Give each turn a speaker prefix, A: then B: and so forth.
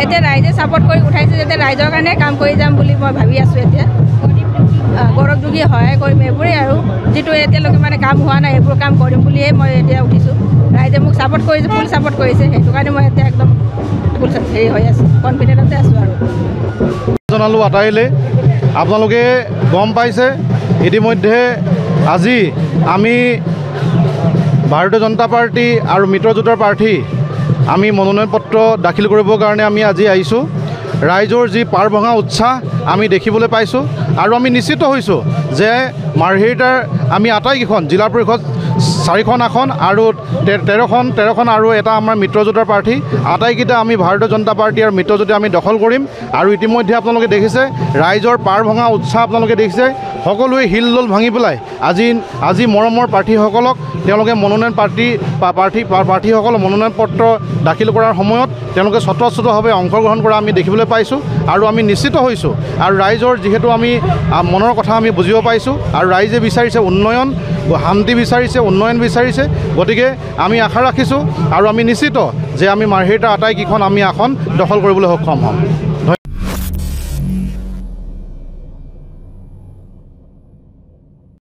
A: এতিয়া ৰাইজে ছাপোৰ্ট কৰি উঠাইছে যাতে ৰাইজৰ কাৰণে কাম কৰি যাম বুলি মই ভাবি আছোঁ। এতিয়া গৌৰৱ যোগী সহায় কৰিম এইবোৰেই আৰু যিটো এতিয়ালৈকে মানে কাম হোৱা নাই এইবোৰ কাম কৰিম বুলিয়ে মই এতিয়া উঠিছোঁ। ৰাইজে মোক ছাপোৰ্ট কৰিছে, ফুল ছাপোৰ্ট কৰিছে, সেইটো কাৰণে মই এতিয়া একদম ফুল হেৰি হৈ আছোঁ, কনফিডেণ্টতে আছোঁ। আৰু
B: জনালোঁ আটাইলে আপোনালোকে গম পাইছে ইতিমধ্যে আজি আমি ভাৰতীয় জনতা পাৰ্টি আৰু মিত্ৰজোঁটৰ প্ৰাৰ্থী আমি মনোনয়ন পত্ৰ দাখিল কৰিবৰ কাৰণে আমি আজি আহিছোঁ। ৰাইজৰ যি পাৰ ভঙা উৎসাহ আমি দেখিবলৈ পাইছোঁ আৰু আমি নিশ্চিত হৈছোঁ যে মাৰ্ঘেৰিটাৰ আমি আটাইকেইখন জিলা পৰিষদ 4খন আসন আৰু 13খন আৰু এটা আমাৰ মিত্ৰজোঁটৰ প্ৰাৰ্থী আটাইকেইটা আমি ভাৰতীয় জনতা পাৰ্টি আৰু মিত্ৰজোঁটে আমি দখল কৰিম। আৰু ইতিমধ্যে আপোনালোকে দেখিছে ৰাইজৰ পাৰ ভঙা উৎসাহ আপোনালোকে দেখিছে, সকলোৱে হিলদোল ভাঙি পেলাই আজি মৰমৰ প্ৰাৰ্থীসকলক তেওঁলোকে মনোনয়ন প্ৰাৰ্থীসকলক মনোনয়ন পত্ৰ দাখিল কৰাৰ সময়ত তেওঁলোকে স্বতঃস্ফূৰ্তভাৱে অংশগ্ৰহণ কৰা আমি দেখিবলৈ পাইছোঁ আৰু আমি নিশ্চিত হৈছোঁ। আৰু ৰাইজৰ যিহেতু আমি মনৰ কথা আমি বুজিব পাইছোঁ আৰু ৰাইজে বিচাৰিছে উন্নয়ন, শান্তি বিচাৰিছে, উন্নয়ন বিচাৰিছে, গতিকে আমি আশা ৰাখিছোঁ আৰু আমি নিশ্চিত যে আমি মাৰ্ঘেৰিটাৰ আটাইকেইখন আমি আসন দখল কৰিবলৈ সক্ষম হ'ম।